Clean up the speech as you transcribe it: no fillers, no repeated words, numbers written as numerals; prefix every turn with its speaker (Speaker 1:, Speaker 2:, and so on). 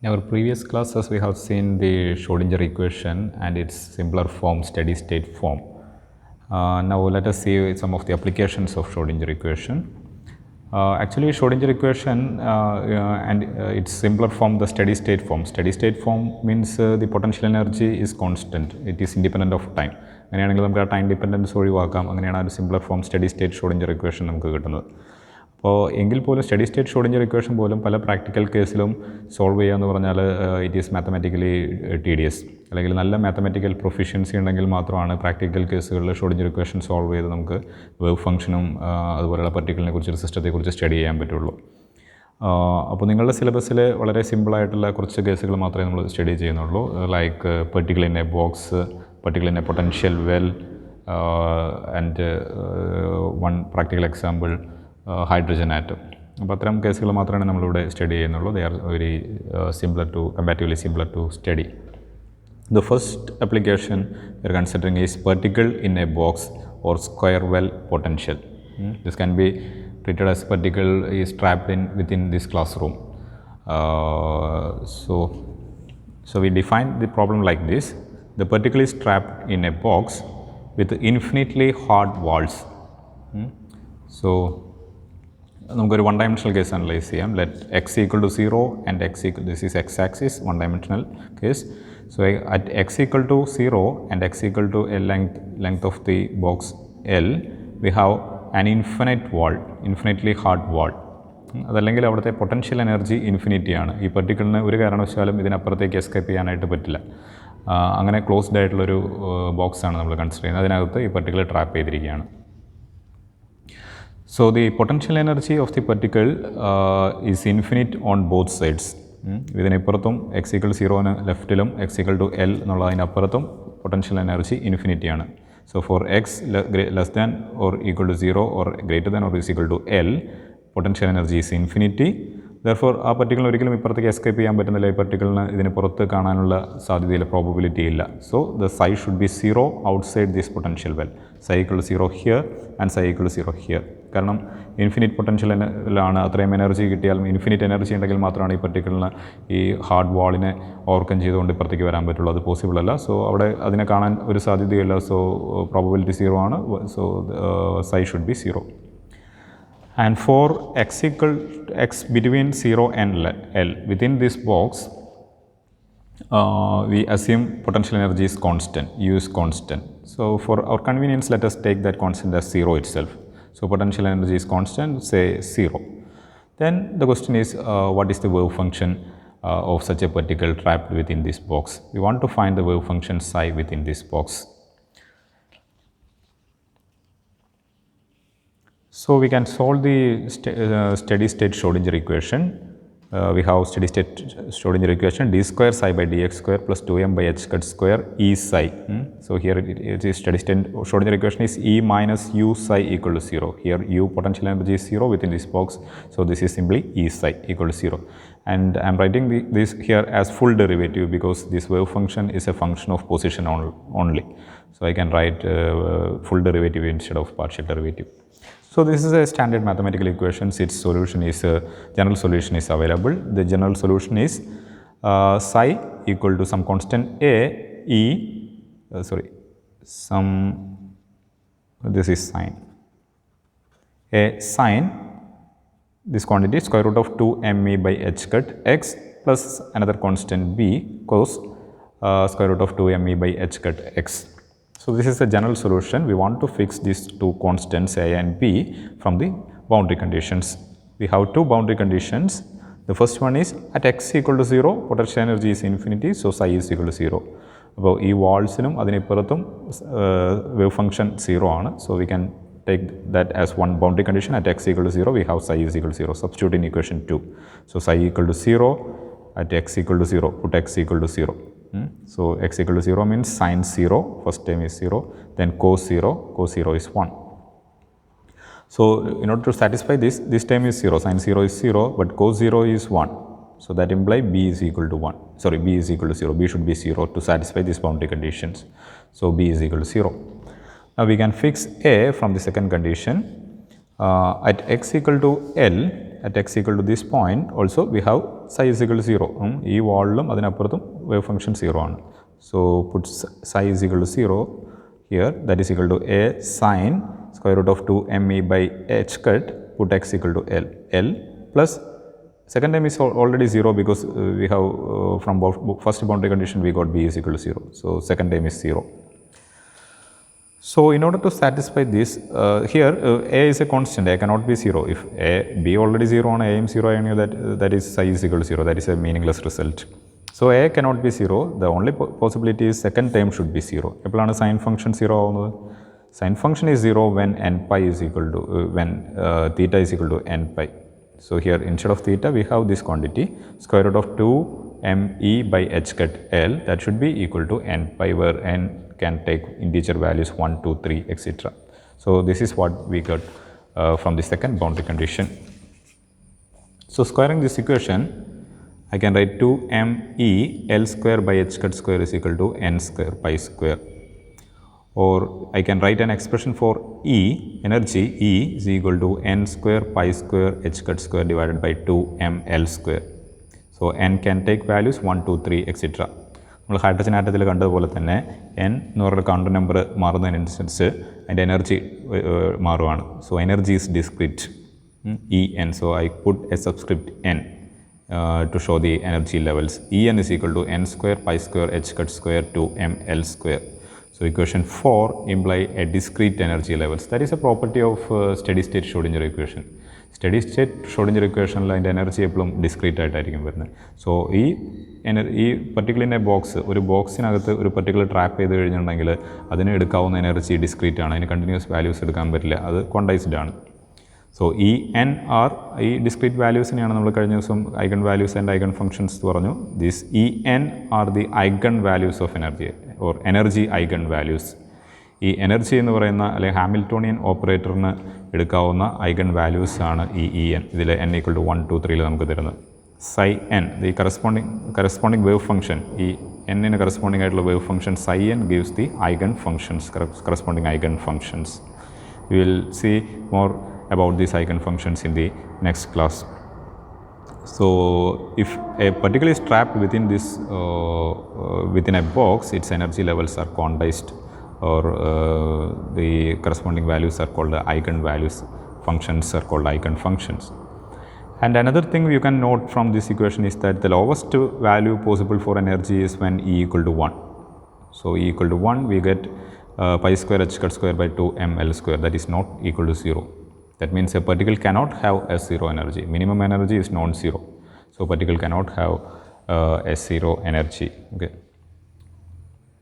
Speaker 1: In our previous classes, we have seen the Schrodinger equation and its simpler form, steady state form. Now let us see some of the applications of Schrodinger equation. Actually, Schrodinger equation and its simpler form, the steady state form. Steady state form means the potential energy is constant. It is independent of time. അങ്ങനെയാണെങ്കിൽ നമുക്ക് ആ time dependence ഒഴിവാക്കാം. അങ്ങനെയാണ് ഒരു simpler form steady state Schrodinger equation നമുക്ക് കിട്ടുന്നത്. അപ്പോൾ എങ്കിൽ പോലും സ്റ്റഡി സ്റ്റേറ്റ് ഷ്രോഡിഞ്ചർ ഇക്വേഷൻ പോലും പല പ്രാക്ടിക്കൽ കേസിലും സോൾവ് ചെയ്യുക എന്ന് പറഞ്ഞാൽ ഇറ്റ് ഈസ് മാത്തമാറ്റിക്കലി TDS, അല്ലെങ്കിൽ നല്ല മാത്തമാറ്റിക്കൽ പ്രൊഫിഷ്യൻസി ഉണ്ടെങ്കിൽ മാത്രമാണ് പ്രാക്ടിക്കൽ കേസുകളിൽ ഷ്രോഡിഞ്ചർ ഇക്വേഷൻ സോൾവ് ചെയ്ത് നമുക്ക് വേവ് ഫംഗ്ഷനും അതുപോലെയുള്ള പർട്ടിക്കിളിനെ കുറിച്ചൊരു സിസ്റ്റത്തെക്കുറിച്ച് സ്റ്റഡി ചെയ്യാൻ പറ്റുള്ളൂ. അപ്പോൾ നിങ്ങളുടെ സിലബസിൽ വളരെ സിമ്പിളായിട്ടുള്ള കുറച്ച് കേസുകൾ മാത്രമേ നമ്മൾ സ്റ്റഡി ചെയ്യുന്നുള്ളൂ. Like particle in a box, particle in a potential well, and one practical example hydrogen atom. അപ്പോൾ അത്തരം കേസുകൾ മാത്രമേ നമ്മളിവിടെ സ്റ്റഡി ചെയ്യുന്നുള്ളൂ. They are very comparatively simpler to study. The first application we are considering is particle in a box or square well potential. This can be treated as particle is trapped within this classroom. So we define the problem like this. The particle is trapped in a box with infinitely hard walls. So നമുക്കൊരു one dimensional case analyse ചെയ്യാം. Let x equal to 0 and this is x axis, one dimensional case. So at x equal to 0 and x equal to a length of the box L, we have an infinitely hard wall. അതല്ലെങ്കിൽ അവിടുത്തെ potential energy ഇൻഫിനിറ്റിയാണ്. ഈ പർട്ടിക്കിളിന് ഒരു കാരണവശാലും ഇതിനപ്പുറത്തേക്ക് escape ചെയ്യാനായിട്ട് പറ്റില്ല. അങ്ങനെ closed ആയിട്ടുള്ളൊരു ബോക്സാണ് നമ്മൾ കൺസിഡർ ചെയ്യുന്നത്. അതിനകത്ത് ഈ പർട്ടിക്കിൾ ട്രാപ്പ് ചെയ്തിരിക്കുകയാണ്. So the potential energy of the particle is infinite on both sides. ഇതിനപ്പുറത്തും എക്സ് ഈക്വൽ 0 ലെഫ്റ്റിലും എക്സ് ഈക്വൽ ടു L എന്നുള്ളതിനപ്പുറത്തും പൊട്ടൻഷ്യൽ എനർജി ഇൻഫിനിറ്റിയാണ്. So for x less than or equal to 0 or greater than or is equal to L, potential energy is infinity. Therefore ആ പർട്ടിക്കിളിന് ഒരിക്കലും ഇപ്പുറത്തേക്ക് escape ചെയ്യാൻ പറ്റുന്നില്ല. ഈ പർട്ടിക്കിളിന് ഇതിന് പുറത്ത് കാണാനുള്ള സാധ്യതയില്ല, പ്രോബബിലിറ്റി ഇല്ല. So the psi should be 0 outside this potential well. Psi equal 0 here and psi equal 0 here. കാരണം ഇൻഫിനിറ്റ് പൊട്ടൻഷ്യലാണ്. അത്രയും എനർജി കിട്ടിയാലും ഇൻഫിനിറ്റ് എനർജി ഉണ്ടെങ്കിൽ മാത്രമാണ് ഈ പർട്ടിക്കിളിന് ഈ ഹാർഡ് വാളിനെ ഓവർകം ചെയ്തുകൊണ്ട് ഇപ്പുറത്തേക്ക് വരാൻ പറ്റുള്ളൂ. അത് പോസിബിൾ അല്ല. സോ അവിടെ അതിനെ കാണാൻ ഒരു സാധ്യതയില്ല. സോ പ്രോബബിലിറ്റി 0 ആണ്. So psi should be 0. And for x between 0 and L within this box, we assume potential energy is constant, U is constant. So for our convenience, let us take that constant as 0 itself. So potential energy is constant, say 0. Then the question is, what is the wave function of such a particle trapped within this box? We want to find the wave function psi within this box. So we can solve the steady state Schrodinger equation. We have steady state Schrodinger equation d square psi by dx square plus 2m by h cut square e psi. So here it is steady state Schrodinger equation is E minus u psi equal to 0. Here u potential energy is 0 within this box. So this is simply E psi equal to 0. And I am writing this here as full derivative because this wave function is a function of position only. So I can write full derivative instead of partial derivative. So this is a standard mathematical equation. Its solution is general solution is available. The general solution is psi equal to some constant a e this is sine a sine this quantity square root of 2me by h cut x plus another constant b cos square root of 2me by h cut x. So this is the general solution. We want to fix these two constants a and b from the boundary conditions. We have two boundary conditions. The first one is at x equal to 0, potential energy is infinity, so psi is equal to 0. അപ്പോൾ ഈ വാൾസിനും അതിനിപ്പുറത്തും wave function 0 ആണ്. So we can take that as one boundary condition. At x equal to 0, we have psi is equal to 0. Substitute in equation 2. So psi equal to 0, at x equal to 0, put x equal to 0. So x equal to 0 means sine 0, first term is 0, then cos 0 is 1. So in order to satisfy this term is 0, sine 0 is 0, but cos 0 is 1. So that implies b is equal to 1. Sorry, b is equal to 0. B should be 0 to satisfy these boundary conditions. So b is equal to 0. Now we can fix a from the second condition. At x equal to L, at x equal to this point also we have psi is equal to 0. ഈ വാളിലും അതിനപ്പുറത്തും wave function 0 ആണ്. So put psi is equal to 0 here, that is equal to a sine square root of 2 me by h cut, put x equal to L plus second term is already 0 because we have from first boundary condition we got b is equal to 0. So second term is 0. So in order to satisfy this, here a is a constant, a cannot be 0. If b already 0 and a is 0, I know that is psi is equal to 0, that is a meaningless result. So a cannot be 0, the only possibility is second term should be 0. എപ്പോഴാണ് sine function 0 ആവുന്നത്? Sine function is 0 when n pi is equal to, when theta is equal to n pi. So here instead of theta we have this quantity square root of 2 me by h cut L, that should be equal to n pi, where n can take integer values 1, 2, 3, etc. So this is what we got from the second boundary condition. So squaring this equation, I can write 2me L square by h cut square is equal to n square pi square. Or I can write an expression for E, energy E is equal to n square pi square h cut square divided by 2mL square. So n can take values 1, 2, 3, etc. നമ്മൾ hydrogen ആറ്റത്തിൽ കണ്ടതുപോലെ തന്നെ n എന്ന് പറയുന്ന counter number മാറുന്നതിനനുസരിച്ച് അതിൻ്റെ energy മാറുകയാണ്. So energy is discrete En. So I put a subscript n to show the energy levels. En is equal to n square pi square h cut square 2mL square. So equation 4 imply a discrete energy levels. That is a property of steady state Schrodinger equation. Steady state Schrodinger equation അതിൻ്റെ energy എപ്പോഴും discrete ആയിട്ടായിരിക്കും വരുന്നത്. So ഈ particular box, ഒരു ബോക്സിനകത്ത് ഒരു particular trap ചെയ്ത് കഴിഞ്ഞിട്ടുണ്ടെങ്കിൽ അതിന് എടുക്കാവുന്ന എനർജി ഡിസ്ക്രീറ്റ് ആണ്, അതിന് കണ്ടിന്യൂസ് വാല്യൂസ് എടുക്കാൻ പറ്റില്ല, അത് ക്വാണ്ടൈസ്ഡ് ആണ്. സോ ഈ എൻ ആർ, ഈ ഡിസ്ക്രീറ്റ് വാല്യൂസിനെയാണ് നമ്മൾ കഴിഞ്ഞ ദിവസം eigen values and eigen functions എന്ന് പറഞ്ഞു. This E N are the eigen values of energy or energy eigen values. ഈ എനർജി എന്ന് പറയുന്ന അല്ലെങ്കിൽ ഹാമിൽട്ടോണിയൻ ഓപ്പറേറ്ററിന് എടുക്കാവുന്ന ഐഗൺ വാല്യൂസ് ആണ് ഈ ഇ എൻ. ഇതിൽ n ഈക്വൽ ടു 1, 2, 3 നമുക്ക് തരുന്നത്. psi n, the corresponding wave function, ഈ എന്നിന് കറസ്പോണ്ടിങ് ആയിട്ടുള്ള wave function psi n gives the eigen functions, corresponding eigen functions. We will see more about these eigen functions in the next class. So if a particle is trapped within this within a box, its energy levels are quantized, or the corresponding values are called the eigen values. Functions are called eigen functions. And another thing you can note from this equation is that the lowest value possible for energy is when E equal to 1. So E equal to 1, we get pi square h cut square by 2mL square, that is not equal to 0. That means a particle cannot have a zero energy. Minimum energy is non-zero. So particle cannot have a zero energy. Okay.